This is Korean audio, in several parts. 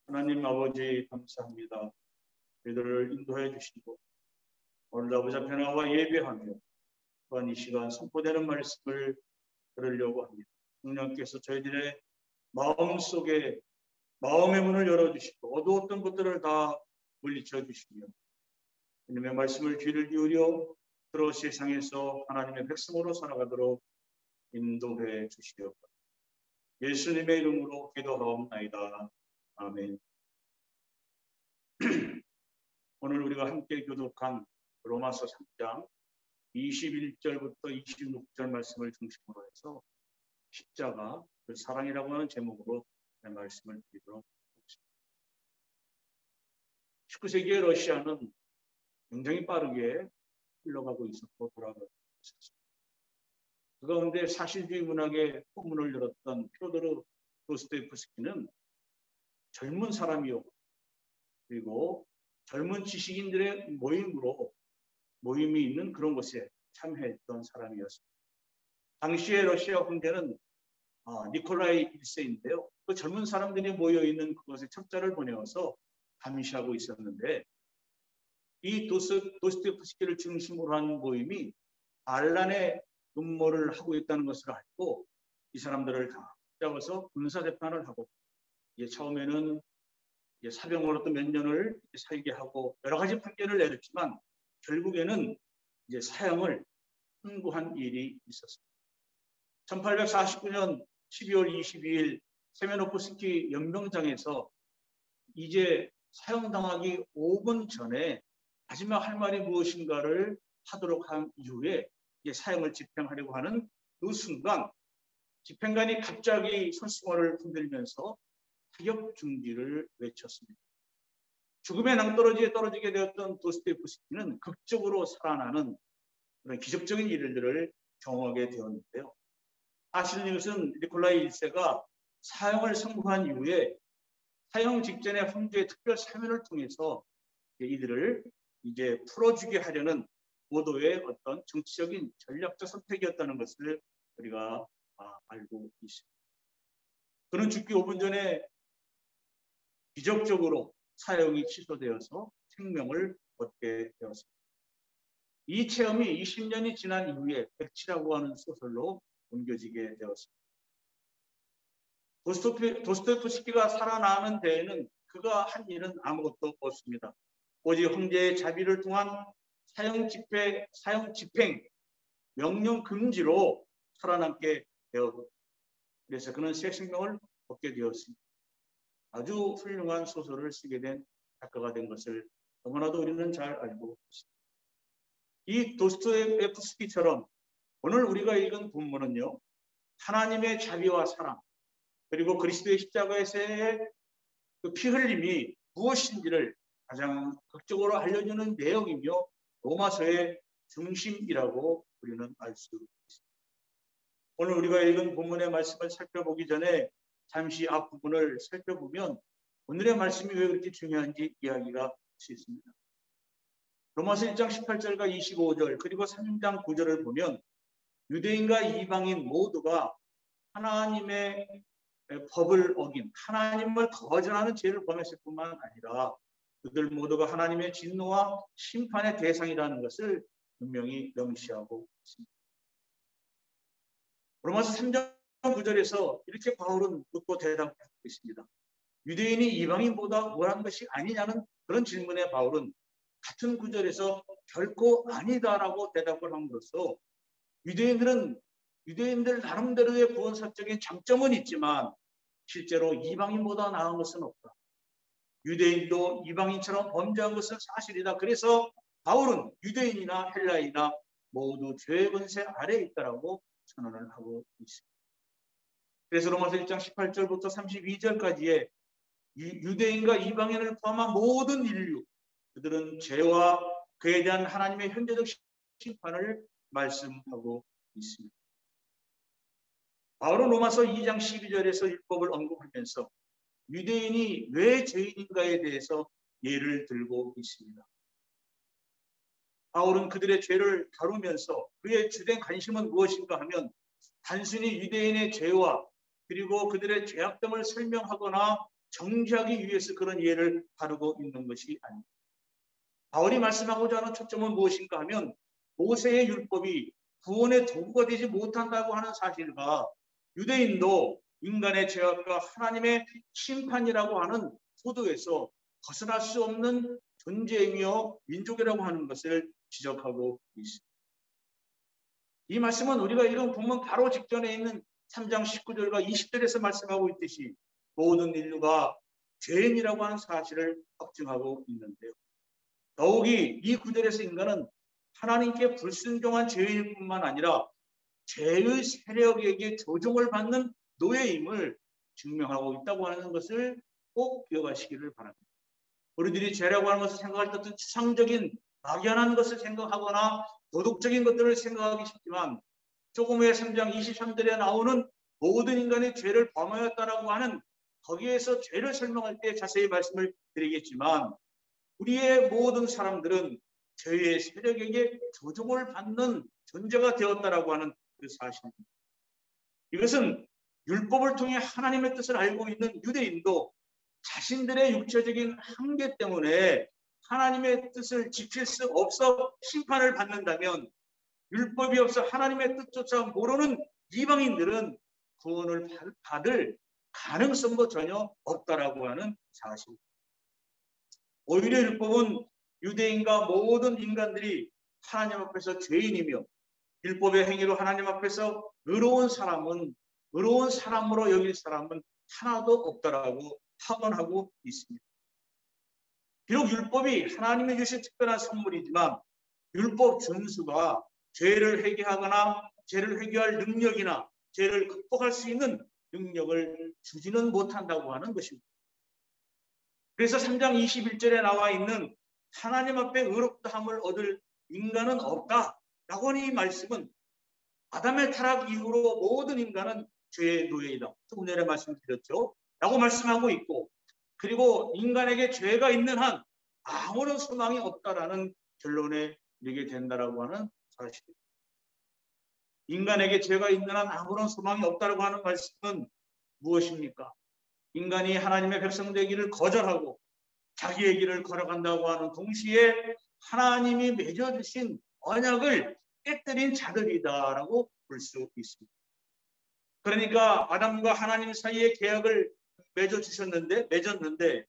하나님 아버지 감사합니다. 저희들을 인도해 주시고 오늘 아버지 앞에 나와 예배하며 또한 이 시간 선포되는 말씀을 들으려고 합니다. 성령께서 저희들의 마음속에 마음의 문을 열어주시고 어두웠던 것들을 다 물리쳐 주시며 하나님의 말씀을 귀를 기울여 들어 세상에서 하나님의 백성으로 살아가도록 인도해 주시옵소서. 예수님의 이름으로 기도하옵나이다. 아멘. 오늘 우리가 함께 교독한 로마서 3장 21절부터 26절 말씀을 중심으로 해서 십자가, 그 사랑이라고 하는 제목으로 말씀을 드리도록 하겠습니다. 19세기의 러시아는 굉장히 빠르게 흘러가고 있었고 돌아가고 있었습니다. 그 가운데 사실주의 문학의 포문을 열었던 피오도르 도스토옙스키는 젊은 사람이었고 그리고 젊은 지식인들의 모임이 있는 그런 곳에 참여했던 사람이었습니다. 당시의 러시아 황제는 니콜라이 1세인데요. 그 젊은 사람들이 모여있는 그곳에 첩자를 보내어서 감시하고 있었는데 이 도스토옙스키를 중심으로 한 모임이 반란의 음모를 하고 있다는 것을 알고 이 사람들을 다 잡아서 군사재판을 하고 처음에는 사병으로부터 몇 년을 살게 하고 여러 가지 판결을 내렸지만 결국에는 사형을 선고한 일이 있었습니다. 1849년 12월 22일 세메노프스키 연병장에서 이제 사형당하기 5분 전에 마지막 할 말이 무엇인가를 하도록 한 이후에 사형을 집행하려고 하는 그 순간 집행관이 갑자기 손수건을 흔들면서 사격 중지를 외쳤습니다. 죽음의 낭떠러지에 떨어지게 되었던 도스토옙스키는 극적으로 살아나는 그런 기적적인 일들을 경험하게 되었는데요. 사실은 이것은 니콜라이 1세가 사형을 선고한 이후에 사형 직전에 황제의 특별 사면을 통해서 이들을 풀어주게 하려는 고도의 어떤 정치적인 전략적 선택이었다는 것을 우리가 알고 있습니다. 그는 죽기 5분 전에 기적적으로 사형이 취소되어서 생명을 얻게 되었습니다. 이 체험이 20년이 지난 이후에 백치라고 하는 소설로 옮겨지게 되었습니다. 도스토옙스키가 살아나는 데에는 그가 한 일은 아무것도 없습니다. 오직 황제의 자비를 통한 사형 집행 명령 금지로 살아남게 되었고 그래서 그는 새 생명을 얻게 되었습니다. 아주 훌륭한 소설을 쓰게 된 작가가 된 것을 너무나도 우리는 잘 알고 있습니다. 이 도스토옙스키처럼 오늘 우리가 읽은 본문은요, 하나님의 자비와 사랑 그리고 그리스도의 십자가에서의 그 피 흘림이 무엇인지를 가장 극적으로 알려주는 내용이며 로마서의 중심이라고 우리는 알 수 있습니다. 오늘 우리가 읽은 본문의 말씀을 살펴보기 전에 잠시 앞부분을 살펴보면 오늘의 말씀이 왜 그렇게 중요한지 이야기가 할 수 있습니다. 로마서 1장 18절과 25절 그리고 3장 9절을 보면 유대인과 이방인 모두가 하나님의 법을 어긴 하나님을 거절하는 죄를 범했을 뿐만 아니라 그들 모두가 하나님의 진노와 심판의 대상이라는 것을 분명히 명시하고 있습니다. 로마서 3장 9절에서 이렇게 바울은 묻고 대답하고 있습니다. 유대인이 이방인보다 우월한 것이 아니냐는 그런 질문에 바울은 같은 구절에서 결코 아니다라고 대답을 함으로써 유대인들 나름대로의 구원사적인 장점은 있지만 실제로 이방인보다 나은 것은 없다. 유대인도 이방인처럼 범죄한 것은 사실이다. 그래서 바울은 유대인이나 헬라인이나 모두 죄의 권세 아래에 있다라고 선언을 하고 있습니다. 그래서 로마서 1장 18절부터 32절까지의 유대인과 이방인을 포함한 모든 인류, 그들은 죄와 그에 대한 하나님의 현재적 심판을 말씀하고 있습니다. 바울은 로마서 2장 12절에서 율법을 언급하면서 유대인이 왜 죄인인가에 대해서 예를 들고 있습니다. 바울은 그들의 죄를 다루면서 그의 주된 관심은 무엇인가 하면 단순히 유대인의 죄와 그리고 그들의 죄악됨을 설명하거나 정지하기 위해서 그런 예를 다루고 있는 것이 아닙니다. 바울이 말씀하고자 하는 초점은 무엇인가 하면 모세의 율법이 구원의 도구가 되지 못한다고 하는 사실과 유대인도 인간의 죄악과 하나님의 심판이라고 하는 포도에서 벗어날 수 없는 존재이며 민족이라고 하는 것을 지적하고 있습니다. 이 말씀은 우리가 읽은 본문 바로 직전에 있는 3장 19절과 20절에서 말씀하고 있듯이 모든 인류가 죄인이라고 하는 사실을 확증하고 있는데요. 더욱이 이 구절에서 인간은 하나님께 불순종한 죄인일 뿐만 아니라 죄의 세력에게 조종을 받는 노예임을 증명하고 있다고 하는 것을 꼭 기억하시기를 바랍니다. 우리들이 죄라고 하는 것을 생각할 때 어떤 추상적인 막연한 것을 생각하거나 도덕적인 것들을 생각하기 쉽지만 조금 후에 3장 23절에 나오는 모든 인간이 죄를 범하였다라고 하는 거기에서 죄를 설명할 때 자세히 말씀을 드리겠지만 우리의 모든 사람들은 죄의 세력에게 조종을 받는 존재가 되었다라고 하는 그 사실입니다. 이것은 율법을 통해 하나님의 뜻을 알고 있는 유대인도 자신들의 육체적인 한계 때문에 하나님의 뜻을 지킬 수 없어 심판을 받는다면 율법이 없어 하나님의 뜻조차 모르는 이방인들은 구원을 받을 가능성도 전혀 없다라고 하는 사실입니다. 오히려 율법은 유대인과 모든 인간들이 하나님 앞에서 죄인이며 율법의 행위로 하나님 앞에서 의로운 사람으로 여길 사람은 하나도 없다라고 확언하고 있습니다. 비록 율법이 하나님이 주신 특별한 선물이지만 율법 준수가 죄를 회개하거나 죄를 회개할 능력이나 죄를 극복할 수 있는 능력을 주지는 못한다고 하는 것입니다. 그래서 3장 21절에 나와 있는 하나님 앞에 의롭다함을 얻을 인간은 없다라고 하는 이 말씀은 아담의 타락 이후로 모든 인간은 죄의 노예이다. 조금 전에 말씀드렸죠. 라고 말씀하고 있고 그리고 인간에게 죄가 있는 한 아무런 소망이 없다라는 결론에 이르게 된다라고 하는 사실입니다. 인간에게 죄가 있는 한 아무런 소망이 없다라고 하는 말씀은 무엇입니까? 인간이 하나님의 백성 되기를 거절하고 자기의 길을 걸어간다고 하는 동시에 하나님이 맺어주신 언약을 깨뜨린 자들이다라고 볼 수 있습니다. 그러니까 아담과 하나님 사이에 계약을 맺었는데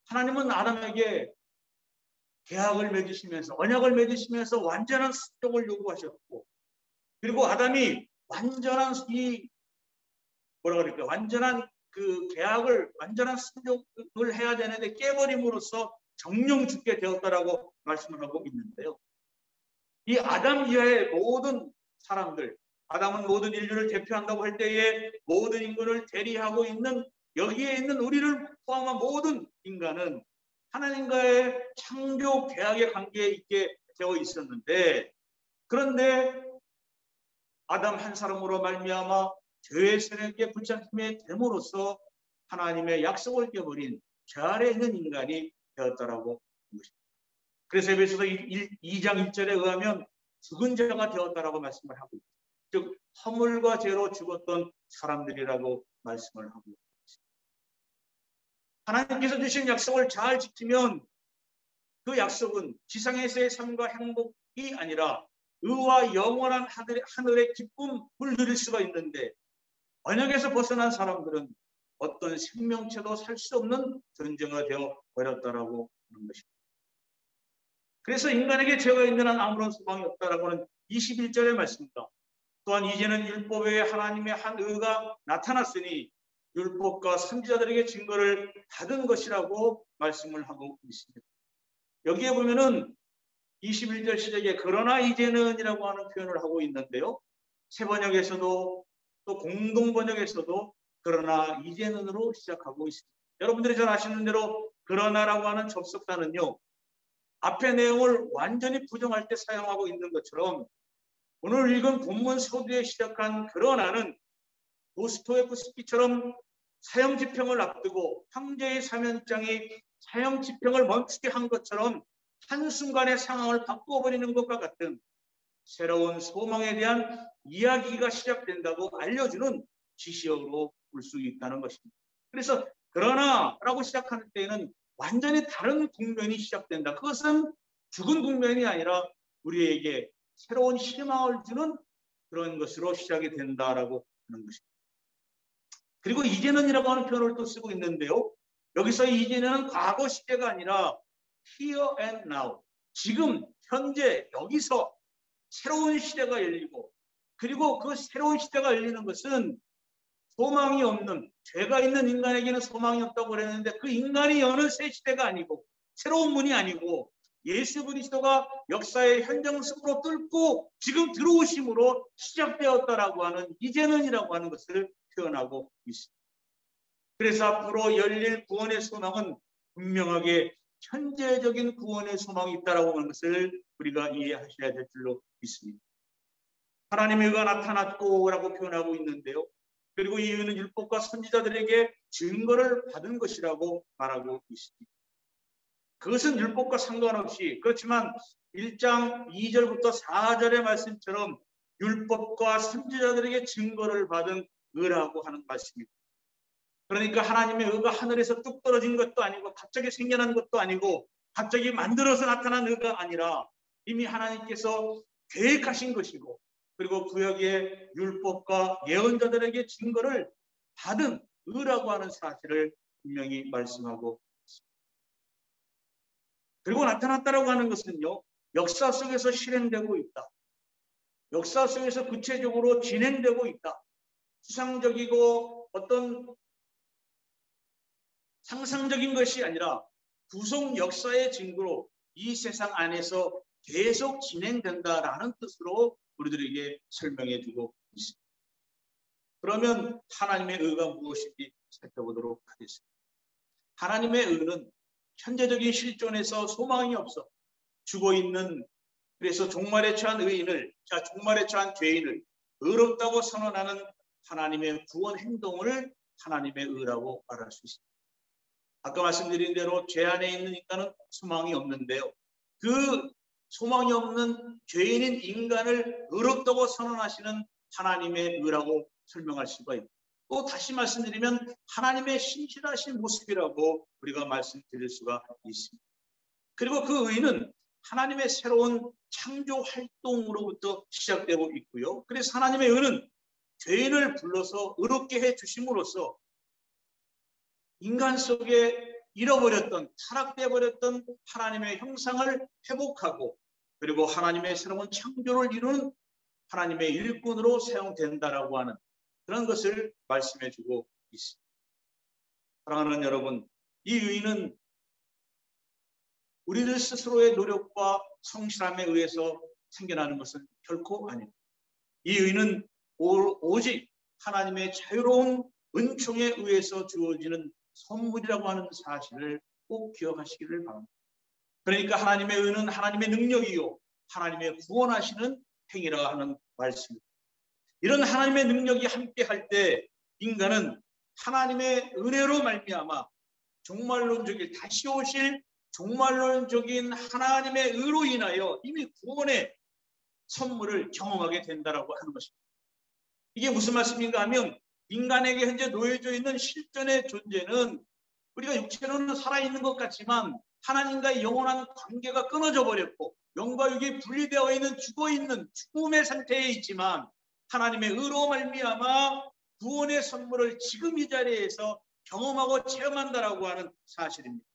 하나님은 아담에게 계약을 맺으시면서 언약을 맺으시면서 완전한 순종을 요구하셨고 그리고 아담이 완전한 완전한 그 계약을 완전한 순종을 해야 되는데 깨버림으로써 정령 죽게 되었다라고 말씀을 하고 있는데요. 이 아담 이하의 모든 사람들, 아담은 모든 인류를 대표한다고 할 때에 모든 인간을 대리하고 있는 여기에 있는 우리를 포함한 모든 인간은 하나님과의 창조 계약의 관계에 있게 되어 있었는데 그런데 아담 한 사람으로 말미암아 죄의 세력에 붙잡힘에 됨으로써 하나님의 약속을 깨버린 죄 아래 있는 인간이 되었다라고 한 것입니다. 그래서 에베소서 2장 1절에 의하면 죽은 자가 되었다라고 말씀을 하고 있습니다. 즉 허물과 죄로 죽었던 사람들이라고 말씀을 하고 있습니다. 하나님께서 주신 약속을 잘 지키면 그 약속은 지상에서의 삶과 행복이 아니라 의와 영원한 하늘의 기쁨을 누릴 수가 있는데 언약에서 벗어난 사람들은 어떤 생명체도 살 수 없는 존재가 되어 버렸다라고 하는 것입니다. 그래서 인간에게 죄가 있는 한 아무런 소망이 없다라고 하는 21절의 말씀입니다. 또한 이제는 율법 외에 하나님의 한 의가 나타났으니 율법과 선지자들에게 증거를 받은 것이라고 말씀을 하고 있습니다. 여기에 보면은 21절 시작에 그러나 이제는 이라고 하는 표현을 하고 있는데요. 세번역에서도 또 공동번역에서도 그러나 이제는으로 시작하고 있습니다. 여러분들이 잘 아시는 대로 그러나라고 하는 접속사는요. 앞의 내용을 완전히 부정할 때 사용하고 있는 것처럼 오늘 읽은 본문 서두에 시작한 그러나는 도스토옙스키처럼 사형집행을 앞두고 황제의 사면장이 사형집행을 멈추게 한 것처럼 한순간에 상황을 바꾸어버리는 것과 같은 새로운 소망에 대한 이야기가 시작된다고 알려주는 지시어로 볼 수 있다는 것입니다. 그래서 그러나 라고 시작하는 때에는 완전히 다른 국면이 시작된다. 그것은 죽은 국면이 아니라 우리에게 새로운 희망을 주는 그런 것으로 시작이 된다라고 하는 것입니다. 그리고 이제는이라고 하는 표현을 또 쓰고 있는데요. 여기서 이제는 과거 시제가 아니라 here and now, 지금 현재 여기서 새로운 시대가 열리고, 그리고 그 새로운 시대가 열리는 것은 소망이 없는, 죄가 있는 인간에게는 소망이 없다고 그랬는데 그 인간이 여는 새 시대가 아니고 새로운 문이 아니고 예수 그리스도가 역사의 현장 속으로 뚫고 지금 들어오심으로 시작되었다라고 하는 이제는이라고 하는 것을 표현하고 있습니다. 그래서 앞으로 열릴 구원의 소망은 분명하게 현재적인 구원의 소망이 있다라고 하는 것을 우리가 이해하셔야 될 줄로 믿습니다. 하나님의 의가 나타났고라고 표현하고 있는데요. 그리고 이 의는 율법과 선지자들에게 증거를 받은 것이라고 말하고 있습니다. 그것은 율법과 상관없이, 그렇지만 1장 2절부터 4절의 말씀처럼 율법과 선지자들에게 증거를 받은 의라고 하는 말씀입니다. 그러니까 하나님의 의가 하늘에서 뚝 떨어진 것도 아니고 갑자기 생겨난 것도 아니고 갑자기 만들어서 나타난 의가 아니라 이미 하나님께서 계획하신 것이고, 그리고 구약의 율법과 예언자들에게 증거를 받은 의라고 하는 사실을 분명히 말씀하고 있습니다. 그리고 나타났다라고 하는 것은요, 역사 속에서 실행되고 있다. 역사 속에서 구체적으로 진행되고 있다. 추상적이고 어떤 상상적인 것이 아니라 구속 역사의 증거로 이 세상 안에서 계속 진행된다라는 뜻으로 우리들에게 설명해 주고 있습니다. 그러면 하나님의 의가 무엇인지 살펴보도록 하겠습니다. 하나님의 의는 현재적인 실존에서 소망이 없어 죽어있는, 그래서 종말에 처한 의인을, 종말에 처한 죄인을 의롭다고 선언하는 하나님의 구원 행동을 하나님의 의라고 말할 수 있습니다. 아까 말씀드린 대로 죄 안에 있는 인간은 소망이 없는데요. 그 소망이 없는 죄인인 인간을 의롭다고 선언하시는 하나님의 의라고 설명할 수가 있고, 또 다시 말씀드리면 하나님의 신실하신 모습이라고 우리가 말씀드릴 수가 있습니다. 그리고 그 의는 하나님의 새로운 창조 활동으로부터 시작되고 있고요. 그래서 하나님의 의는 죄인을 불러서 의롭게 해 주심으로써 인간 속에 잃어버렸던, 타락되어 버렸던 하나님의 형상을 회복하고, 그리고 하나님의 새로운 창조를 이루는 하나님의 일꾼으로 사용된다라고 하는 그런 것을 말씀해 주고 있습니다. 사랑하는 여러분, 이 의는 우리들 스스로의 노력과 성실함에 의해서 생겨나는 것은 결코 아닙니다. 이 의는 오직 하나님의 자유로운 은총에 의해서 주어지는 선물이라고 하는 사실을 꼭 기억하시기를 바랍니다. 그러니까 하나님의 의는 하나님의 능력이요, 하나님의 구원하시는 행위라 하는 말씀입니다. 이런 하나님의 능력이 함께할 때 인간은 하나님의 은혜로 말미암아 종말론적인, 다시 오실 종말론적인 하나님의 의로 인하여 이미 구원의 선물을 경험하게 된다라고 하는 것입니다. 이게 무슨 말씀인가 하면, 인간에게 현재 놓여져 있는 실존의 존재는 우리가 육체로는 살아있는 것 같지만 하나님과의 영원한 관계가 끊어져 버렸고 영과 육이 분리되어 있는 죽어있는 죽음의 상태에 있지만, 하나님의 의로 말미암아 구원의 선물을 지금 이 자리에서 경험하고 체험한다라고 하는 사실입니다.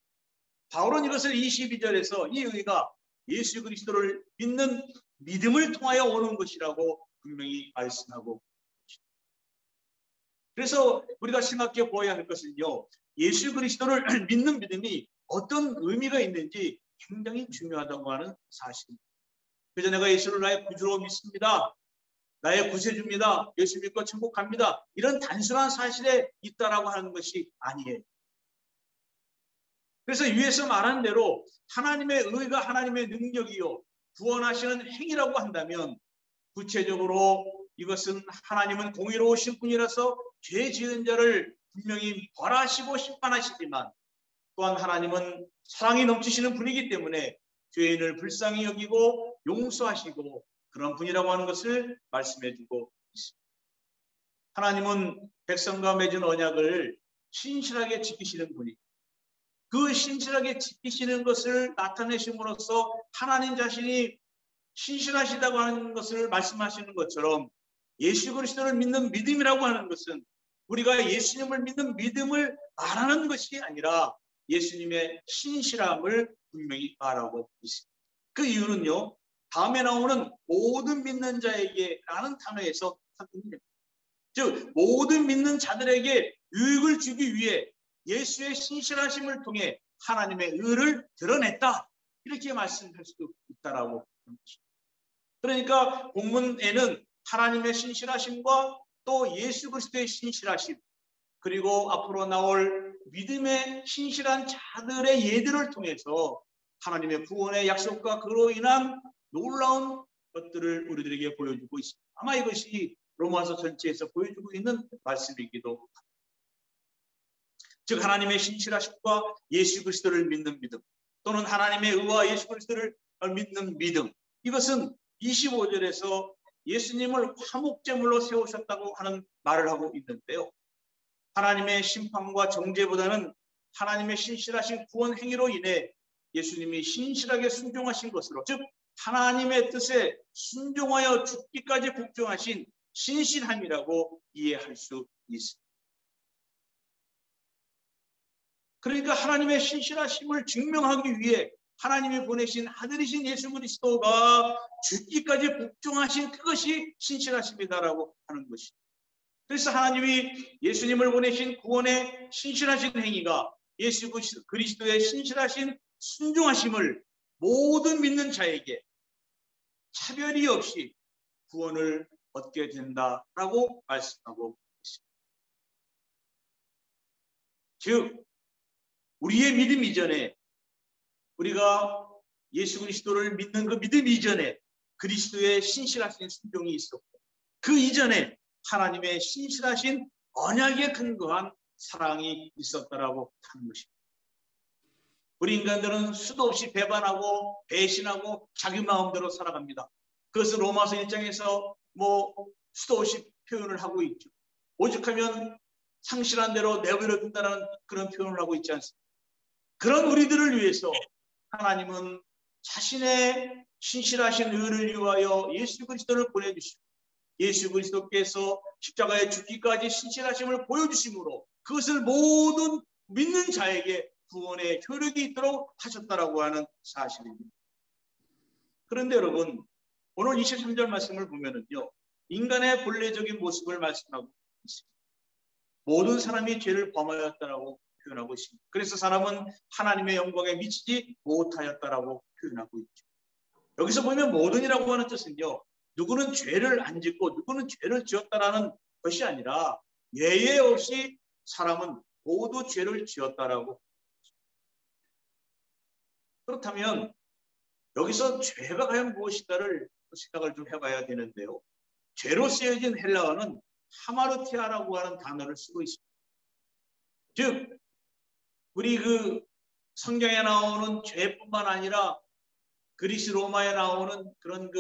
바울은 이것을 22절에서 이 의가 예수 그리스도를 믿는 믿음을 통하여 오는 것이라고 분명히 말씀하고 있습니다. 그래서 우리가 생각해 보아야 할 것은요, 예수 그리스도를 믿는 믿음이 어떤 의미가 있는지 굉장히 중요하다고 하는 사실입니다. 그래서 내가 예수를 나의 구주로 믿습니다, 나의 구세주입니다, 예수 믿고 천국 갑니다, 이런 단순한 사실에 있다라고 하는 것이 아니에요. 그래서 위에서 말한 대로 하나님의 의가 하나님의 능력이요 구원하시는 행위라고 한다면, 구체적으로 이것은 하나님은 공의로우신 분이라서 죄 지은 자를 분명히 벌하시고 심판하시지만, 또한 하나님은 사랑이 넘치시는 분이기 때문에 죄인을 불쌍히 여기고 용서하시고 그런 분이라고 하는 것을 말씀해 주고 있습니다. 하나님은 백성과 맺은 언약을 신실하게 지키시는 분이, 그 신실하게 지키시는 것을 나타내심으로써 하나님 자신이 신실하시다고 하는 것을 말씀하시는 것처럼 예수 그리스도를 믿는 믿음이라고 하는 것은 우리가 예수님을 믿는 믿음을 말하는 것이 아니라 예수님의 신실함을 분명히 말하고 있습니다. 그 이유는요, 다음에 나오는 모든 믿는 자에게라는 단어에서 확인이 됩니다. 즉 모든 믿는 자들에게 유익을 주기 위해 예수의 신실하심을 통해 하나님의 의를 드러냈다, 이렇게 말씀할 수 있다라고 합니다. 그러니까 본문에는 하나님의 신실하심과 또 예수 그리스도의 신실하심, 그리고 앞으로 나올 믿음의 신실한 자들의 예들을 통해서 하나님의 구원의 약속과 그로 인한 놀라운 것들을 우리들에게 보여주고 있습니다. 아마 이것이 로마서 전체에서 보여주고 있는 말씀이기도 합니다. 즉 하나님의 신실하심과 예수 그리스도를 믿는 믿음, 또는 하나님의 의와 예수 그리스도를 믿는 믿음, 이것은 25절에서 예수님을 화목제물로 세우셨다고 하는 말을 하고 있는데요, 하나님의 심판과 정죄보다는 하나님의 신실하신 구원 행위로 인해 예수님이 신실하게 순종하신 것으로, 즉 하나님의 뜻에 순종하여 죽기까지 복종하신 신실함이라고 이해할 수 있습니다. 그러니까 하나님의 신실하심을 증명하기 위해 하나님이 보내신 아들이신 예수 그리스도가 죽기까지 복종하신 그것이 신실하심이다라고 하는 것입니다. 그래서 하나님이 예수님을 보내신 구원의 신실하신 행위가 예수 그리스도의 신실하신 순종하심을 모든 믿는 자에게 차별이 없이 구원을 얻게 된다라고 말씀하고 있습니다. 즉 우리의 믿음 이전에, 우리가 예수 그리스도를 믿는 그 믿음 이전에 그리스도의 신실하신 순종이 있었고, 그 이전에 하나님의 신실하신 언약에 근거한 사랑이 있었다라고 하는 것입니다. 우리 인간들은 수도 없이 배반하고 배신하고 자기 마음대로 살아갑니다. 그것은 로마서 1장에서 수도 없이 표현을 하고 있죠. 오죽하면 상실한 대로 내버려 둔다는 그런 표현을 하고 있지 않습니까? 그런 우리들을 위해서 하나님은 자신의 신실하신 의를 위하여 예수 그리스도를 보내주시고, 예수 그리스도께서 십자가에 죽기까지 신실하심을 보여주심으로 그것을 모든 믿는 자에게 구원의 효력이 있도록 하셨다라고 하는 사실입니다. 그런데 여러분, 오늘 23절 말씀을 보면은요, 인간의 본래적인 모습을 말씀하고 있습니다. 모든 사람이 죄를 범하였다라고 표현하고 있습니다. 그래서 사람은 하나님의 영광에 미치지 못하였다라고 표현하고 있죠. 여기서 보면 모든이라고 하는 뜻은요, 누구는 죄를 안 짓고 누구는 죄를 지었다라는 것이 아니라 예외 없이 사람은 모두 죄를 지었다라고. 그렇다면 여기서 죄가 과연 무엇일까를 생각을 좀 해봐야 되는데요, 죄로 쓰여진 헬라어는 하마르티아라고 하는 단어를 쓰고 있습니다. 즉 우리 성경에 나오는 죄뿐만 아니라 그리스 로마에 나오는 그런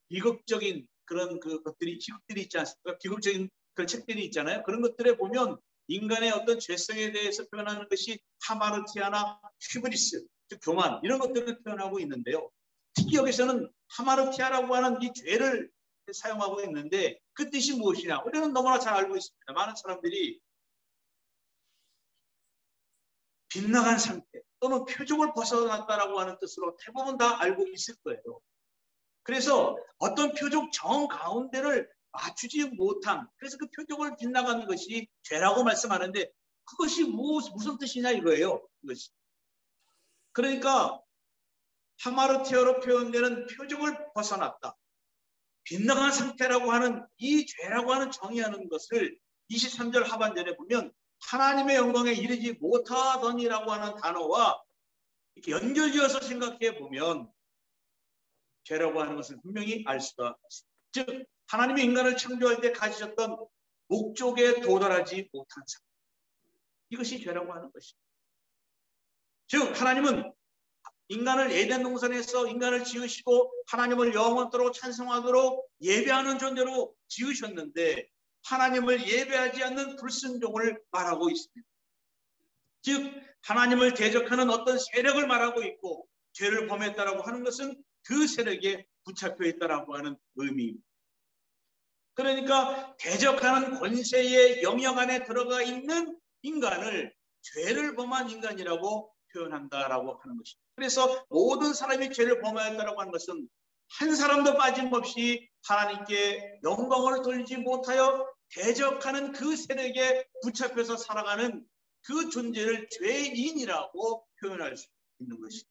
비극적인 그런 것들이 있지 않습니까? 비극적인 그런 책들이 있잖아요. 그런 것들에 보면 인간의 어떤 죄성에 대해서 표현하는 것이 하마르티아나 휘브리스, 즉 교만, 이런 것들을 표현하고 있는데요. 특히 여기서는 하마르티아라고 하는 이 죄를 사용하고 있는데 그 뜻이 무엇이냐? 우리는 너무나 잘 알고 있습니다. 많은 사람들이 빗나간 상태 또는 표적을 벗어났다라고 하는 뜻으로 대부분 다 알고 있을 거예요. 그래서 어떤 표적 정 가운데를 맞추지 못함, 그래서 그 표적을 빗나가는 것이 죄라고 말씀하는데 그것이 무슨 뜻이냐 이거예요. 이것이. 그러니까 하마르티아로 표현되는 표적을 벗어났다, 빗나간 상태라고 하는 이 죄라고 하는 정의하는 것을 23절 하반절에 보면 하나님의 영광에 이르지 못하더니라고 하는 단어와 이렇게 연결지어서 생각해 보면 죄라고 하는 것을 분명히 알 수가 있습니다. 즉 하나님의 인간을 창조할 때 가지셨던 목적에 도달하지 못한 상태, 이것이 죄라고 하는 것입니다. 즉 하나님은 인간을 에덴 동산에서 인간을 지으시고 하나님을 영원토록 찬송하도록 예배하는 존재로 지으셨는데 하나님을 예배하지 않는 불순종을 말하고 있습니다. 즉 하나님을 대적하는 어떤 세력을 말하고 있고, 죄를 범했다라고 하는 것은 그 세력에 붙잡혀 있다라고 하는 의미입니다. 그러니까 대적하는 권세의 영역 안에 들어가 있는 인간을 죄를 범한 인간이라고 표현한다라고 하는 것입니다. 그래서 모든 사람이 죄를 범하였다라고 하는 것은 한 사람도 빠짐없이 하나님께 영광을 돌리지 못하여 대적하는 그 세력에 붙잡혀서 살아가는 그 존재를 죄인이라고 표현할 수 있는 것입니다.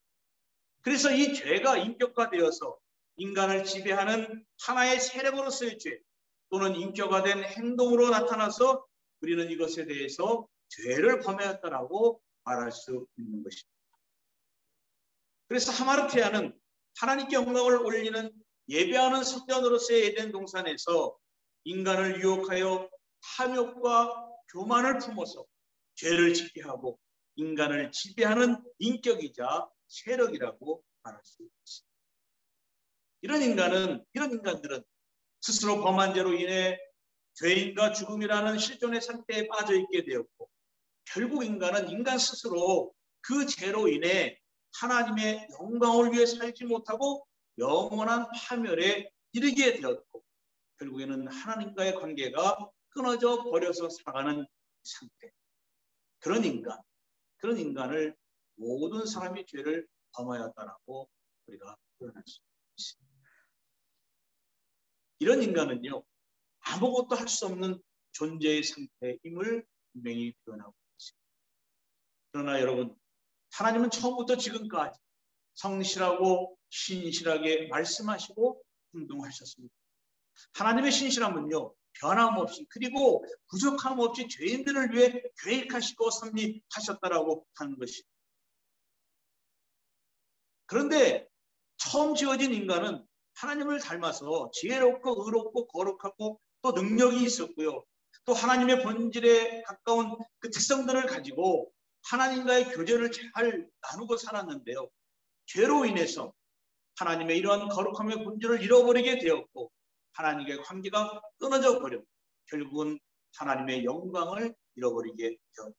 그래서 이 죄가 인격화되어서 인간을 지배하는 하나의 세력으로서의 죄, 또는 인격화된 행동으로 나타나서 우리는 이것에 대해서 죄를 범하였다라고 말할 수 있는 것입니다. 그래서 하마르티아는 하나님께 영광을 올리는 예배하는 성전으로서의 에덴 동산에서 인간을 유혹하여 탐욕과 교만을 품어서 죄를 짓게 하고 인간을 지배하는 인격이자 세력이라고 말할 수 있습니다. 이런 인간들은 스스로 범한 죄로 인해 죄인과 죽음이라는 실존의 상태에 빠져 있게 되었고, 결국 인간은 인간 스스로 그 죄로 인해 하나님의 영광을 위해 살지 못하고 영원한 파멸에 이르게 되었고, 결국에는 하나님과의 관계가 끊어져 버려서 살아가는 상태. 그런 인간을 모든 사람이 죄를 범하였다라고 우리가 표현할 수 있습니다. 이런 인간은요, 아무것도 할 수 없는 존재의 상태임을 분명히 표현하고 있습니다. 그러나 여러분, 하나님은 처음부터 지금까지 성실하고 신실하게 말씀하시고 행동하셨습니다. 하나님의 신실함은요, 변함없이 그리고 부족함 없이 죄인들을 위해 계획하시고 섭리하셨다라고 하는 것입니다. 그런데 처음 지어진 인간은 하나님을 닮아서 지혜롭고 의롭고 거룩하고 또 능력이 있었고요. 또 하나님의 본질에 가까운 그 특성들을 가지고 하나님과의 교제를 잘 나누고 살았는데요. 죄로 인해서 하나님의 이러한 거룩함의 본질을 잃어버리게 되었고, 하나님과의 관계가 끊어져 버렸고, 결국은 하나님의 영광을 잃어버리게 되었다.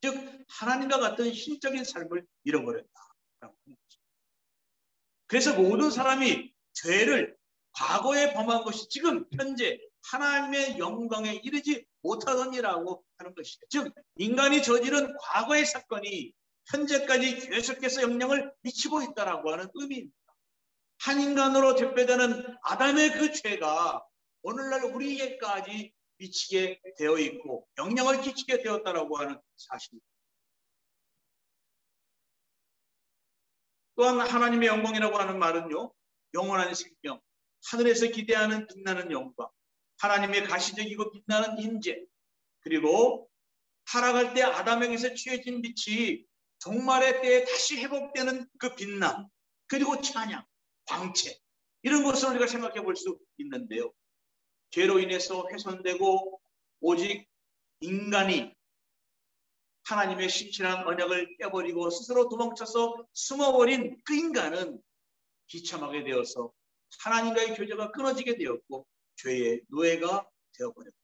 즉 하나님과 같은 신적인 삶을 잃어버렸다라고 하는 거죠. 그래서 모든 사람이 죄를 과거에 범한 것이 지금 현재 하나님의 영광에 이르지 못하던 일이라고 하는 것이죠. 즉 인간이 저지른 과거의 사건이 현재까지 계속해서 영향을 미치고 있다라고 하는 의미입니다. 한 인간으로 대표되는 아담의 그 죄가 오늘날 우리에게까지 미치게 되어 있고 영향을 끼치게 되었다라고 하는 사실입니다. 또한 하나님의 영광이라고 하는 말은요, 영원한 생명, 하늘에서 기대하는 빛나는 영광, 하나님의 가시적이고 빛나는 임재, 그리고 타락할 때 아담에게서 취해진 빛이 종말의 때에 다시 회복되는 그 빛남, 그리고 찬양, 광채, 이런 것을 우리가 생각해 볼 수 있는데요. 죄로 인해서 훼손되고 오직 인간이 하나님의 신실한 언약을 깨버리고 스스로 도망쳐서 숨어버린 그 인간은 비참하게 되어서 하나님과의 교제가 끊어지게 되었고 죄의 노예가 되어버렸다.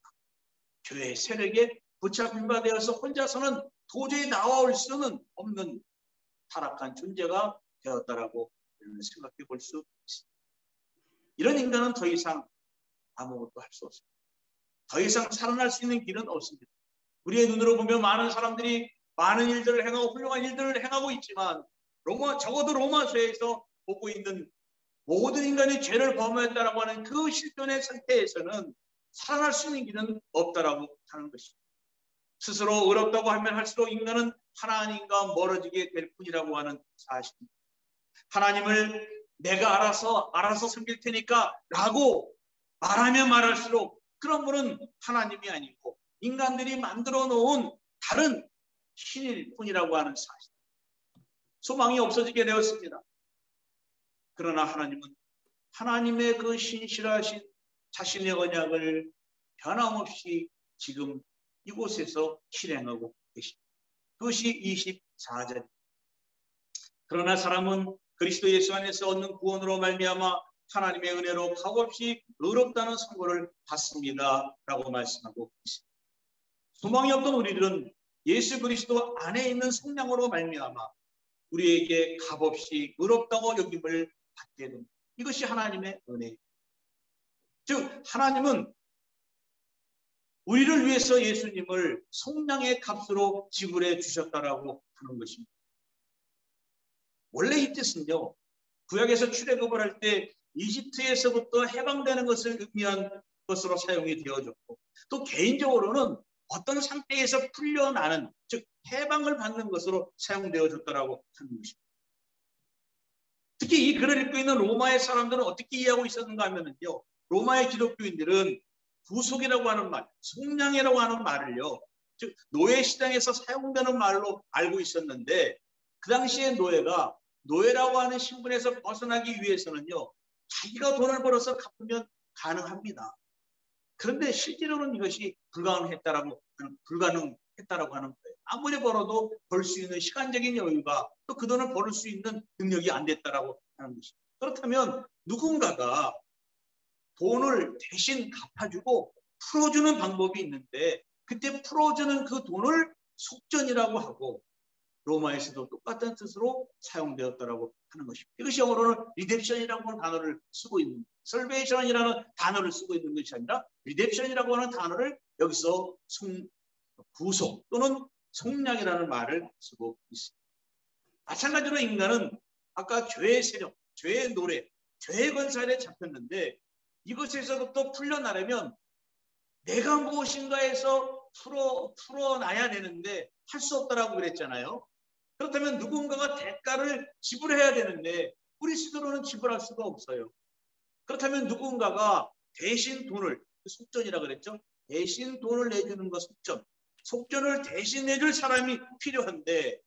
죄의 세력에 붙잡힌 바 되어서 혼자서는 도저히 나올 수는 없는 타락한 존재가 되었다라고 생각해 볼 수 있습니다. 이런 인간은 더 이상 아무것도 할 수 없습니다. 더 이상 살아날 수 있는 길은 없습니다. 우리의 눈으로 보면 많은 사람들이 많은 일들을 행하고 훌륭한 일들을 행하고 있지만 적어도 로마서에서 보고 있는 모든 인간이 죄를 범했다라고 하는 그 실존의 상태에서는 살아날 수 있는 길은 없다라고 하는 것입니다. 스스로 의롭다고 하면 할수록 인간은 하나님과 멀어지게 될 뿐이라고 하는 사실입니다. 하나님을 내가 알아서 섬길 테니까 라고 말하면 말할수록 그런 분은 하나님이 아니고 인간들이 만들어 놓은 다른 신일 뿐이라고 하는 사실. 소망이 없어지게 되었습니다. 그러나 하나님은 하나님의 그 신실하신 자신의 언약을 변함없이 지금 이곳에서 실행하고 계십니다. 그것이 24절입니다. 그러나 사람은 그리스도 예수 안에서 얻는 구원으로 말미암아 하나님의 은혜로 값없이 의롭다는 선고를 받습니다. 라고 말씀하고 있습니다. 소망이 없던 우리들은 예수 그리스도 안에 있는 성령으로 말미암아 우리에게 값없이 의롭다고 여김을 받게 됩니다. 이것이 하나님의 은혜입니다. 즉 하나님은 우리를 위해서 예수님을 속량의 값으로 지불해 주셨다라고 하는 것입니다. 원래 이 뜻은요, 구약에서 출애굽을 할 때 이집트에서부터 해방되는 것을 의미한 것으로 사용이 되어졌고, 또 개인적으로는 어떤 상태에서 풀려나는, 즉 해방을 받는 것으로 사용되어졌다라고 하는 것입니다. 특히 이 글을 읽고 있는 로마의 사람들은 어떻게 이해하고 있었는가 하면요, 로마의 기독교인들은 구속이라고 하는 말, 속량이라고 하는 말을요, 즉 노예 시장에서 사용되는 말로 알고 있었는데, 그 당시에 노예라고 하는 신분에서 벗어나기 위해서는요, 자기가 돈을 벌어서 갚으면 가능합니다. 그런데 실제로는 이것이 불가능했다라고 하는 거예요. 아무리 벌어도 벌 수 있는 시간적인 여유가 또 그 돈을 벌 수 있는 능력이 안 됐다라고 하는 것입니다. 그렇다면 누군가가 돈을 대신 갚아주고 풀어주는 방법이 있는데, 그때 풀어주는 그 돈을 속전이라고 하고, 로마에서도 똑같은 뜻으로 사용되었다라고 하는 것입니다. 이것이 영어로는 리뎀션이라고 하는 단어를 쓰고 있는, 설베이션이라는 단어를 쓰고 있는 것이 아니라 리뎀션이라고 하는 단어를 여기서 구속 또는 속량이라는 말을 쓰고 있습니다. 마찬가지로 인간은 아까 죄의 세력, 죄의 노래, 죄의 권세 잡혔는데, 이것에서부터 풀려나려면 내가 무엇인가에서 풀어놔야 되는데 할 수 없다라고 그랬잖아요. 그렇다면 누군가가 대가를 지불해야 되는데 우리 스스로는 지불할 수가 없어요. 그렇다면 누군가가 대신 돈을, 속전이라고 그랬죠. 대신 돈을 내주는 것, 속전을 대신 내줄 사람이 필요한데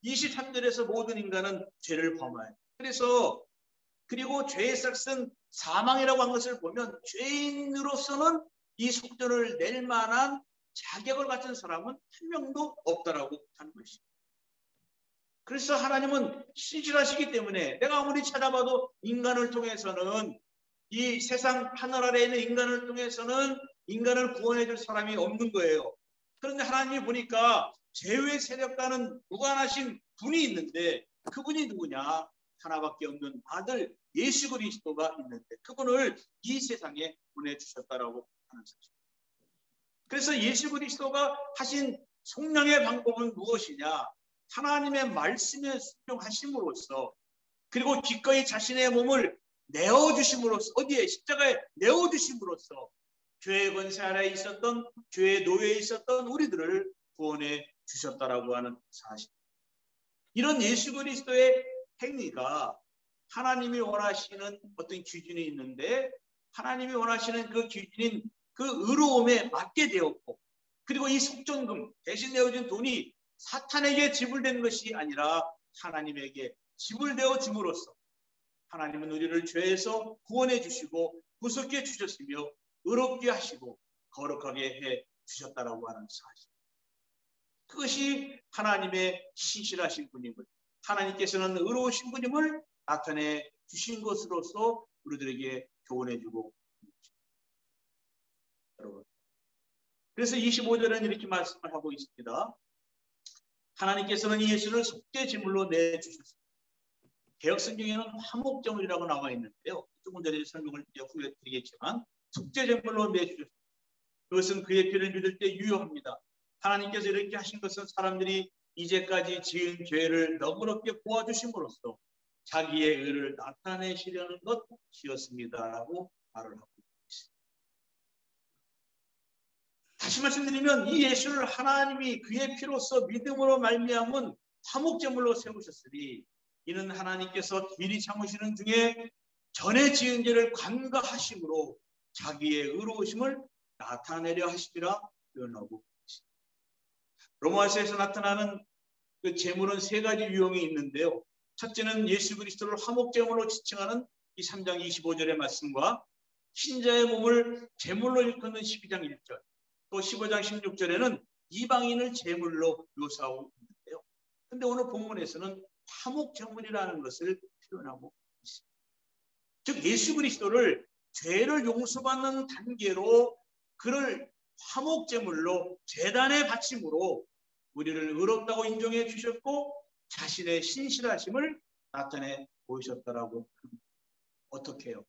23절에서 모든 인간은 죄를 범하여, 그리고 죄의 삭은 사망이라고 한 것을 보면 죄인으로서는 이 속전을 낼 만한 자격을 갖춘 사람은 한 명도 없다라고 하는 것입니다. 그래서 하나님은 신실하시기 때문에 내가 아무리 찾아봐도 인간을 통해서는, 이 세상 하늘 아래에 있는 인간을 통해서는 인간을 구원해 줄 사람이 없는 거예요. 그런데 하나님이 보니까 죄의 세력과는 무관하신 분이 있는데, 그분이 누구냐? 하나밖에 없는 아들 예수 그리스도가 있는데 그분을 이 세상에 보내주셨다라고 하는 사실. 그래서 예수 그리스도가 하신 속량의 방법은 무엇이냐? 하나님의 말씀에 순종하심으로써, 그리고 기꺼이 자신의 몸을 내어주심으로써, 어디에? 십자가에 내어주심으로써 죄의 권세 아래에 있었던, 죄의 노예에 있었던 우리들을 구원해 주셨다라고 하는 사실. 이런 예수 그리스도의 행위가 하나님이 원하시는 어떤 기준이 있는데, 하나님이 원하시는 그 기준인 그 의로움에 맞게 되었고, 그리고 이 속전금 대신 내어준 돈이 사탄에게 지불된 것이 아니라 하나님에게 지불되어 줌으로써 하나님은 우리를 죄에서 구원해 주시고 구속해 주셨으며 의롭게 하시고 거룩하게 해 주셨다라고 하는 사실. 그것이 하나님의 신실하신 분임을, 하나님께서는 의로우신 분임을 나타내 주신 것으로서 우리들에게 교훈해 주고 있습니다. 여러분, 그래서 25절은 이렇게 말씀을 하고 있습니다. 하나님께서는 이 예수를 속죄 제물로 내주셨습니다. 개역성경에는 화목제물이라고 나와 있는데요, 조금 전에 설명을 후에 드리겠지만 속죄 제물로 내주셨습니다. 그것은 그의 피를 믿을 때 유효합니다. 하나님께서 이렇게 하신 것은 사람들이 이제까지 지은 죄를 너그럽게 보아주심으로써 자기의 의를 나타내시려는 것이었습니다라고 말을 하고 있습니다. 다시 말씀드리면 이 예수를 하나님이 그의 피로써 믿음으로 말미암은 화목제물로 세우셨으니, 이는 하나님께서 길이 참으시는 중에 전에 지은 죄를 관가하심으로 자기의 의로우심을 나타내려 하시리라 표현하고 있습니다. 로마서에서 나타나는 그 제물은 세 가지 유형이 있는데요. 첫째는 예수 그리스도를 화목제물로 지칭하는 이 3장 25절의 말씀과 신자의 몸을 제물로 일컫는 12장 1절, 또 15장 16절에는 이방인을 제물로 묘사하고 있는데요. 그런데 오늘 본문에서는 화목제물이라는 것을 표현하고 있습니다. 즉 예수 그리스도를 죄를 용서받는 단계로 그를 화목제물로 제단에 바침으로 우리를 의롭다고 인정해 주셨고 자신의 신실하심을 나타내 보이셨다라고. 어떻게 해요?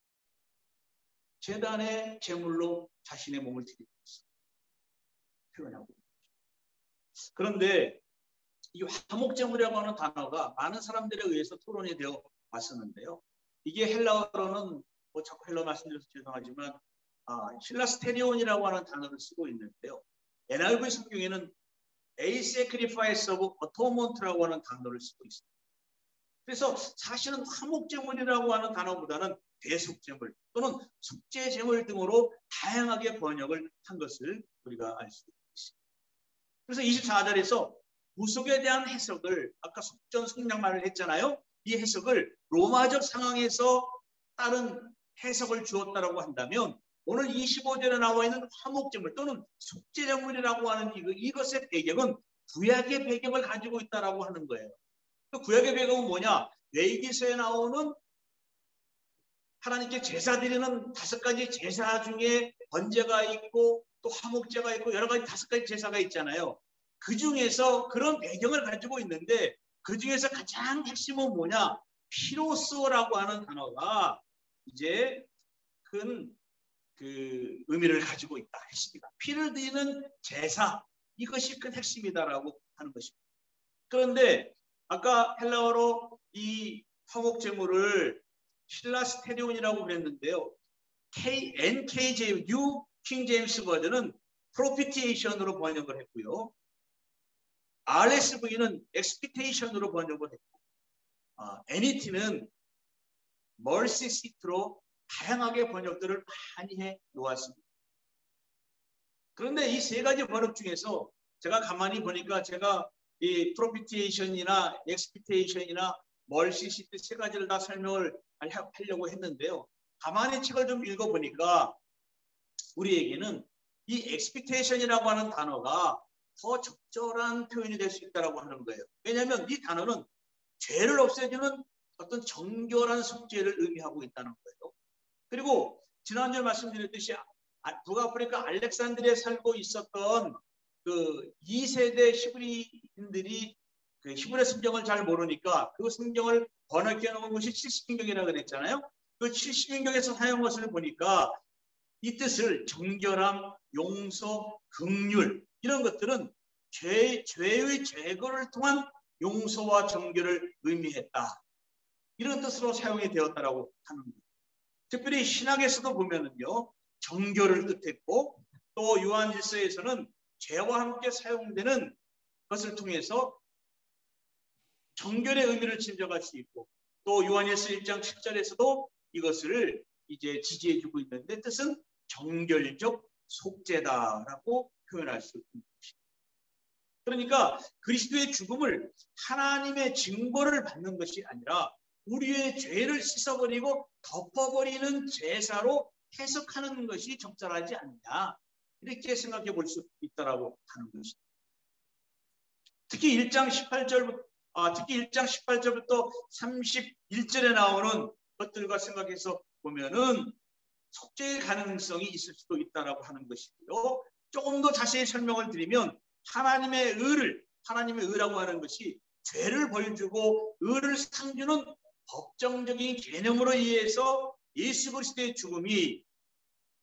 제단의 제물로 자신의 몸을 드리고 있어요. 표현하고. 그런데 이 화목제물이라고 하는 단어가 많은 사람들에 의해서 토론이 되어 왔었는데요. 이게 헬라어로는 자꾸 헬라어 말씀드려서 죄송하지만 실라스테리온이라고 하는 단어를 쓰고 있는데요. NIV 성경에는 A sacrifice of atonement라고 하는 단어를 쓰고 있습니다. 그래서 사실은 화목제물이라고 하는 단어보다는 대속제물 또는 속죄제물 등으로 다양하게 번역을 한 것을 우리가 알 수 있습니다. 그래서 24절에서 구속에 대한 해석을 아까 속전속량말을 했잖아요. 이 해석을 로마적 상황에서 다른 해석을 주었다라고 한다면 오늘 25절에 나와 있는 화목제물 또는 속죄제물이라고 하는 이것의 배경은 구약의 배경을 가지고 있다라고 하는 거예요. 그 구약의 배경은 뭐냐? 레위기서에 나오는 하나님께 제사 드리는 5가지 제사 중에 번제가 있고 또 화목제가 있고 여러 가지 5가지 제사가 있잖아요. 그 중에서 그런 배경을 가지고 있는데 그 중에서 가장 핵심은 뭐냐? 피로스라고 하는 단어가 이제 큰 그 의미를 가지고 있다 했습니다. 피를 드리는 제사, 이것이 큰 핵심이다라고 하는 것입니다. 그런데 아까 헬라어로 이 화목제물을 실라스테리온이라고 그랬는데요. NKJ, New King James 버전은 propitiation으로 번역을 했고요. RSV는 expectation으로 번역을 했고 NET는 mercy seat로 다양하게 번역들을 많이 해 놓았습니다. 그런데 이 3가지 번역 중에서 제가 가만히 보니까 제가 이 propitiation이나 expectation이나 mercy seat 3가지를 다 설명을 하려고 했는데요. 가만히 책을 좀 읽어보니까 우리에게는 이 expectation이라고 하는 단어가 더 적절한 표현이 될 수 있다고 하는 거예요. 왜냐하면 이 단어는 죄를 없애주는 어떤 정결한 속죄를 의미하고 있다는 거예요. 그리고 지난주에 말씀드렸듯이 북아프리카 알렉산드리아에 살고 있었던 그 2세대 히브리인들이 그 히브리 성경을 잘 모르니까 그 성경을 번역해 놓은 것이 70인경이라고 그랬잖아요. 그 70인경에서 사용한 것을 보니까 이 뜻을 정결함, 용서, 긍휼 이런 것들은 죄의 제거를 통한 용서와 정결을 의미했다. 이런 뜻으로 사용이 되었다라고 하는 거예요. 특별히 신학에서도 보면은요, 정결을 뜻했고 또 요한일서에서는 죄와 함께 사용되는 것을 통해서 정결의 의미를 짐작할 수 있고 또 요한일서 1장 10절에서도 이것을 이제 지지해주고 있는데 뜻은 정결적 속죄다라고 표현할 수 있는 것입니다. 그러니까 그리스도의 죽음을 하나님의 징벌을 받는 것이 아니라 우리의 죄를 씻어버리고 덮어버리는 제사로 해석하는 것이 적절하지 않냐 이렇게 생각해 볼 수 있다라고 하는 것입니다. 특히 1장 18절부터 31절에 나오는 것들과 생각해서 보면은 속죄의 가능성이 있을 수도 있다라고 하는 것이고요. 조금 더 자세히 설명을 드리면 하나님의 의라고 하는 것이 죄를 벌주고 의를 상주는 법정적인 개념으로 의해서 예수 그리스도의 죽음이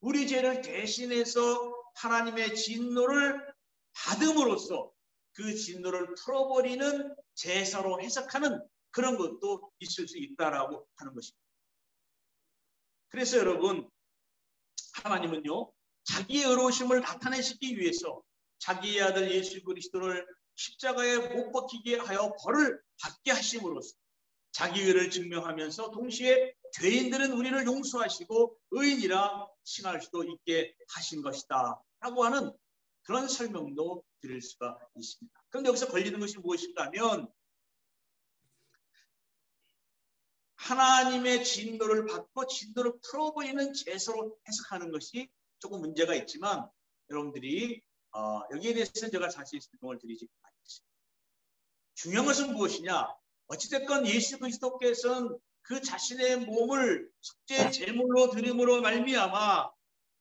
우리 죄를 대신해서 하나님의 진노를 받음으로써 그 진노를 풀어버리는 제사로 해석하는 그런 것도 있을 수 있다라고 하는 것입니다. 그래서 여러분 하나님은요 자기의 의로우심을 나타내시기 위해서 자기의 아들 예수 그리스도를 십자가에 못 박히게 하여 벌을 받게 하심으로써 자기 의를 증명하면서 동시에 죄인들은 우리를 용서하시고 의인이라 칭할 수도 있게 하신 것이다 라고 하는 그런 설명도 드릴 수가 있습니다. 그런데 여기서 걸리는 것이 무엇인가 하면 하나님의 진노를 받고 진노를 풀어버리는 제사로 해석하는 것이 조금 문제가 있지만 여러분들이 여기에 대해서는 제가 자세히 설명을 드리지 않겠습니다. 중요한 것은 무엇이냐? 어찌됐건 예수 그리스도께서는 그 자신의 몸을 속죄 제물로 드림으로 말미암아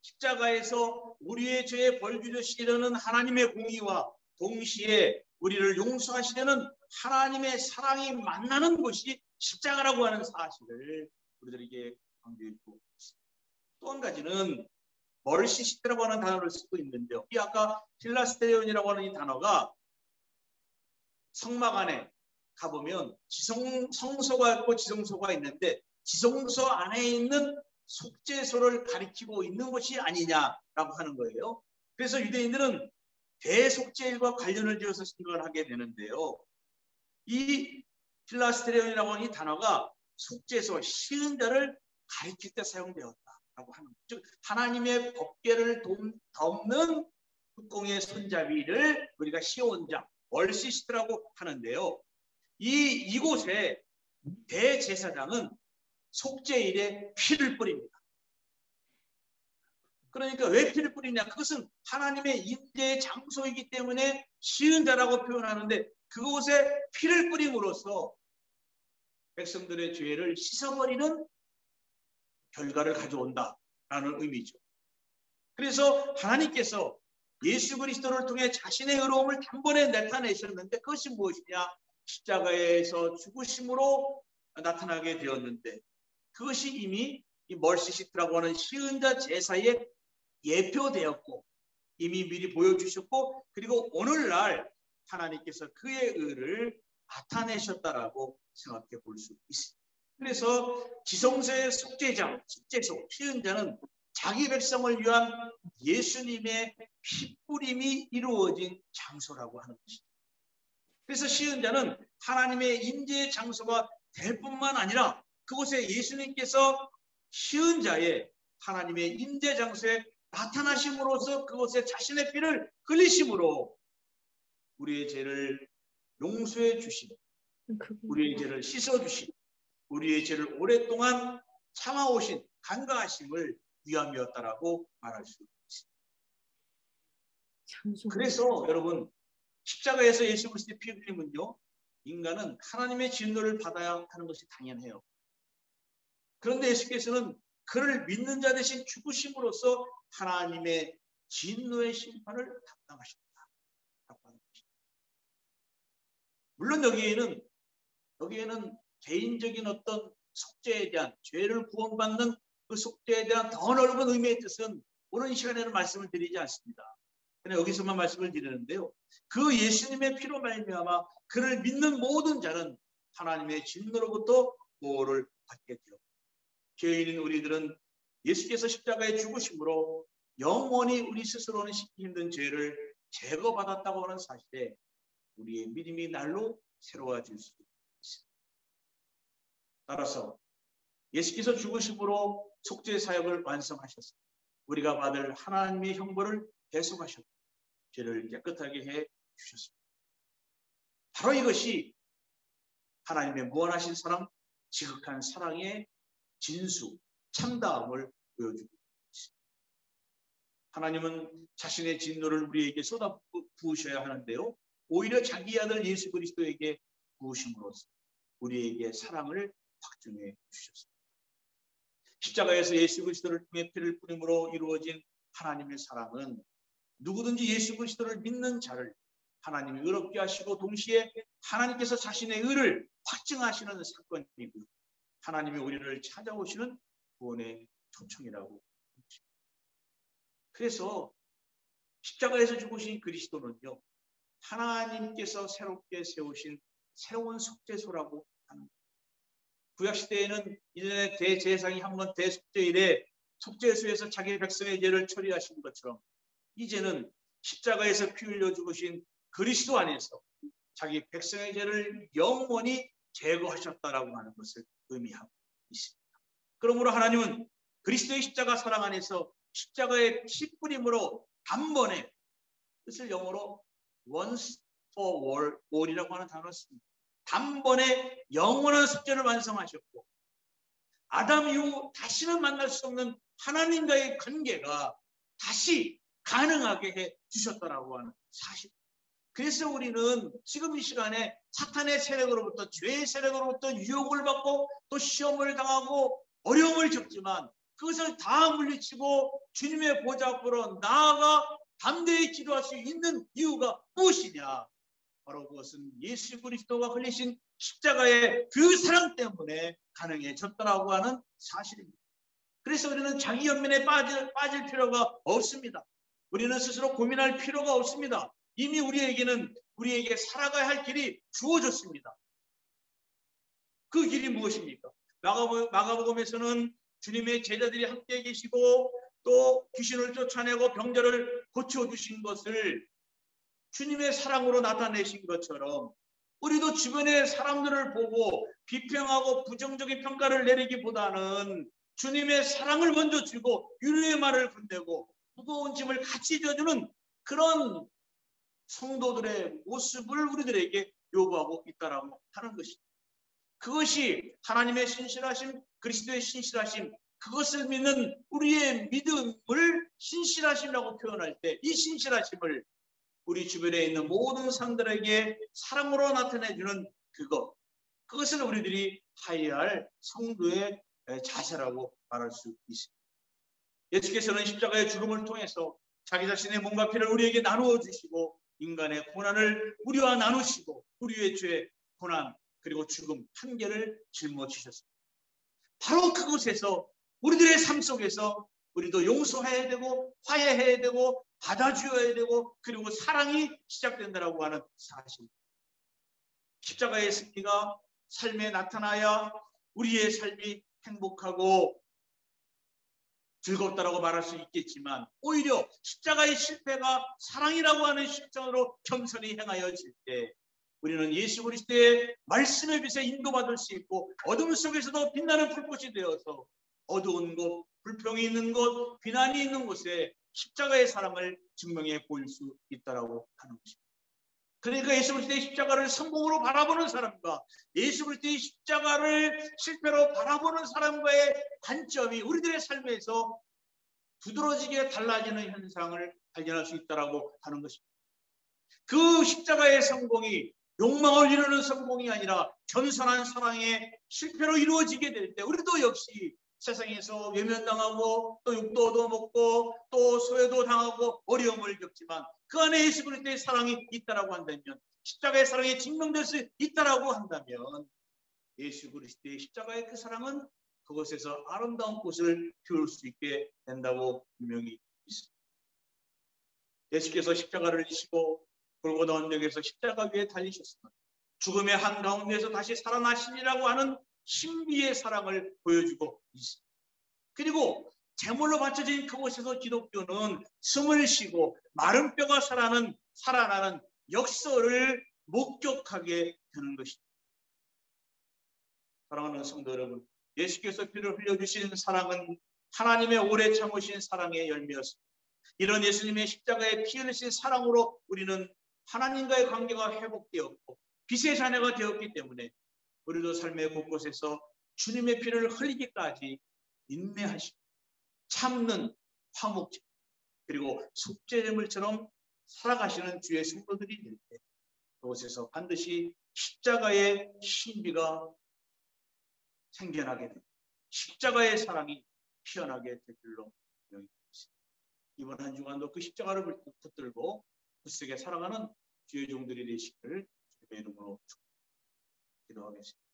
십자가에서 우리의 죄의 벌주시려는 하나님의 공의와 동시에 우리를 용서하시려는 하나님의 사랑이 만나는 곳이 십자가라고 하는 사실을 우리들에게 강조해 주고 있습니다. 또 한 가지는 멀시시트라고 하는 단어를 쓰고 있는데요. 이 아까 필라스테온이라고 하는 이 단어가 성막 안에 가보면 성소가 있고 지성소가 있는데 지성소 안에 있는 속죄소를 가리키고 있는 것이 아니냐라고 하는 거예요. 그래서 유대인들은 대속죄일과 관련을 지어서 생각을 하게 되는데요. 이 필라스테레온이라고 하는 이 단어가 속죄소, 쉬은 자를 가리킬 때 사용되었다라고 하는 거죠. 즉 하나님의 법궤를 덮는 흑공의 손잡이를 우리가 시온장, 멀시시트라고 하는데요. 이곳에 대제사장은 속죄일에 피를 뿌립니다. 그러니까 왜 피를 뿌리냐? 그것은 하나님의 임재의 장소이기 때문에 쉬은 자라고 표현하는데 그곳에 피를 뿌림으로써 백성들의 죄를 씻어버리는 결과를 가져온다라는 의미죠. 그래서 하나님께서 예수 그리스도를 통해 자신의 의로움을 단번에 나타내셨는데 그것이 무엇이냐? 십자가에서 죽으심으로 나타나게 되었는데 그것이 이미 이 멀시시트라고 하는 쉬은 자 제사에 예표되었고 이미 미리 보여주셨고 그리고 오늘날 하나님께서 그의 의를 나타내셨다라고 생각해 볼 수 있습니다. 그래서 지성소의 속죄장, 속죄소, 쉬은 자는 자기 백성을 위한 예수님의 피뿌림이 이루어진 장소라고 하는 것이죠. 그래서 쉬은 자는 하나님의 임재의 장소가 될 뿐만 아니라 그곳에 예수님께서 쉬은 자의 하나님의 임재 장소에 나타나심으로써 그곳에 자신의 피를 흘리심으로 우리의 죄를 용서해 주시고 우리의 죄를 씻어 주시고 우리의 죄를 오랫동안 참아오신 간과하심을 위함이었다라고 말할 수 있습니다. 그래서 여러분 십자가에서 예수 그리스도의 피 흘림은요 인간은 하나님의 진노를 받아야 하는 것이 당연해요. 그런데 예수께서는 그를 믿는 자 대신 죽으심으로써 하나님의 진노의 심판을 담당하셨다. 물론 여기에는 개인적인 어떤 속죄에 대한 죄를 구원받는 그 속죄에 대한 더 넓은 의미의 뜻은 오늘 이 시간에는 말씀을 드리지 않습니다. 그냥 여기서만 말씀을 드리는데요. 그 예수님의 피로 말미암아 그를 믿는 모든 자는 하나님의 진노로부터 보호를 받게 되었습니다. 죄인인 우리들은 예수께서 십자가에 죽으심으로 영원히 우리 스스로는 씻기 힘든 죄를 제거받았다고 하는 사실에 우리의 믿음이 날로 새로워질 수 있습니다. 따라서 예수께서 죽으심으로 속죄 사역을 완성하셨습니다. 우리가 받을 하나님의 형벌을 대속하셨고 죄를 깨끗하게 해 주셨습니다. 바로 이것이 하나님의 무한하신 사랑, 지극한 사랑의 진수, 참다함을 보여주고 있습니다. 하나님은 자신의 진노를 우리에게 쏟아 부으셔야 하는데요. 오히려 자기 아들 예수 그리스도에게 부으심으로써 우리에게 사랑을 확증해 주셨습니다. 십자가에서 예수 그리스도를 통해 피를 뿌림으로 이루어진 하나님의 사랑은 누구든지 예수 그리스도를 믿는 자를 하나님이 의롭게 하시고 동시에 하나님께서 자신의 의를 확증하시는 사건이고요. 하나님이 우리를 찾아오시는 구원의 초청이라고 합니다. 그래서 십자가에서 죽으신 그리스도는요. 하나님께서 새롭게 세우신 새로운 속죄소라고 합니다. 구약시대에는 이전에 대제사장이 한번 대속죄일에 속죄소에서 자기 백성의 죄를 처리하신 것처럼 이제는 십자가에서 피 흘려 죽으신 그리스도 안에서 자기 백성의 죄를 영원히 제거하셨다라고 하는 것을 의미하고 있습니다. 그러므로 하나님은 그리스도의 십자가 사랑 안에서 십자가의 피 뿌림으로 단번에 뜻을 영어로 once for all이라고 하는 단어를 씁니다. 단번에 영원한 속죄를 완성하셨고 아담 이후 다시는 만날 수 없는 하나님과의 관계가 다시 가능하게 해 주셨다라고 하는 사실. 그래서 우리는 지금 이 시간에 사탄의 세력으로부터 죄의 세력으로부터 유혹을 받고 또 시험을 당하고 어려움을 겪지만 그것을 다 물리치고 주님의 보좌 앞으로 나아가 담대히 기도할 수 있는 이유가 무엇이냐? 바로 그것은 예수 그리스도가 흘리신 십자가의 그 사랑 때문에 가능해졌다라고 하는 사실입니다. 그래서 우리는 자기 연민에 빠질 필요가 없습니다. 우리는 스스로 고민할 필요가 없습니다. 이미 우리에게 살아가야 할 길이 주어졌습니다. 그 길이 무엇입니까? 마가복음에서는 주님의 제자들이 함께 계시고 또 귀신을 쫓아내고 병자를 고쳐주신 것을 주님의 사랑으로 나타내신 것처럼 우리도 주변의 사람들을 보고 비평하고 부정적인 평가를 내리기보다는 주님의 사랑을 먼저 주고 위로의 말을 건네고 무거운 짐을 같이 져주는 그런 성도들의 모습을 우리들에게 요구하고 있다라고 하는 것입니다. 그것이 하나님의 신실하심, 그리스도의 신실하심, 그것을 믿는 우리의 믿음을 신실하심이라고 표현할 때 이 신실하심을 우리 주변에 있는 모든 사람들에게 사랑으로 나타내주는 그것을 우리들이 하여야 할 성도의 자세라고 말할 수 있습니다. 예수께서는 십자가의 죽음을 통해서 자기 자신의 몸과 피를 우리에게 나누어 주시고 인간의 고난을 우리와 나누시고 우리의 죄, 고난 그리고 죽음 한계를 짊어지셨습니다. 바로 그곳에서 우리들의 삶 속에서 우리도 용서해야 되고 화해해야 되고 받아주어야 되고 그리고 사랑이 시작된다라고 하는 사실. 십자가의 승리가 삶에 나타나야 우리의 삶이 행복하고 즐겁다라고 말할 수 있겠지만 오히려 십자가의 실패가 사랑이라고 하는 십자가로 겸손히 행하여질 때 우리는 예수 그리스도의 말씀의 빛에 인도받을 수 있고 어둠 속에서도 빛나는 불꽃이 되어서 어두운 곳, 불평이 있는 곳, 비난이 있는 곳에 십자가의 사랑을 증명해 보일 수 있다라고 하는 것입니다. 그러니까 예수 그리스도의 십자가를 성공으로 바라보는 사람과 예수 그리스도의 십자가를 실패로 바라보는 사람과의 관점이 우리들의 삶에서 두드러지게 달라지는 현상을 발견할 수 있다라고 하는 것입니다. 그 십자가의 성공이 욕망을 이루는 성공이 아니라 겸손한 사랑의 실패로 이루어지게 될 때 우리도 역시 세상에서 외면당하고 또 욕도 얻어먹고 또 소외도 당하고 어려움을 겪지만 그 안에 예수 그리스도의 사랑이 있다라고 한다면 십자가의 사랑이 증명될 수 있다라고 한다면 예수 그리스도의 십자가의 그 사랑은 그곳에서 아름다운 꽃을 피울 수 있게 된다고 분명히 있습니다. 예수께서 십자가를 지시고 골고다 언덕에서 십자가 위에 달리셨으나 죽음의 한가운데에서 다시 살아나시리라고 하는 신비의 사랑을 보여주고 있습니다. 그리고 제물로 바쳐진 그곳에서 기독교는 숨을 쉬고 마른 뼈가 살아나는 역사를 목격하게 되는 것입니다. 사랑하는 성도 여러분, 예수께서 피를 흘려주신 사랑은 하나님의 오래 참으신 사랑의 열매였습니다. 이런 예수님의 십자가에 피 흘리신 사랑으로 우리는 하나님과의 관계가 회복되었고 빛의 자녀가 되었기 때문에 우리도 삶의 곳곳에서 주님의 피를 흘리기까지 인내하시고 참는 화목제 그리고 속죄제물처럼 살아가시는 주의 성도들이 될 때 그곳에서 반드시 십자가의 신비가 생겨나게 됩니다. 십자가의 사랑이 피어나게 될 줄로 명입니다. 이번 한 주간도 그 십자가를 붙들고 굳세게 살아가는 주의 종들이 되시기를 주님의 이름으로 기도하겠습니다.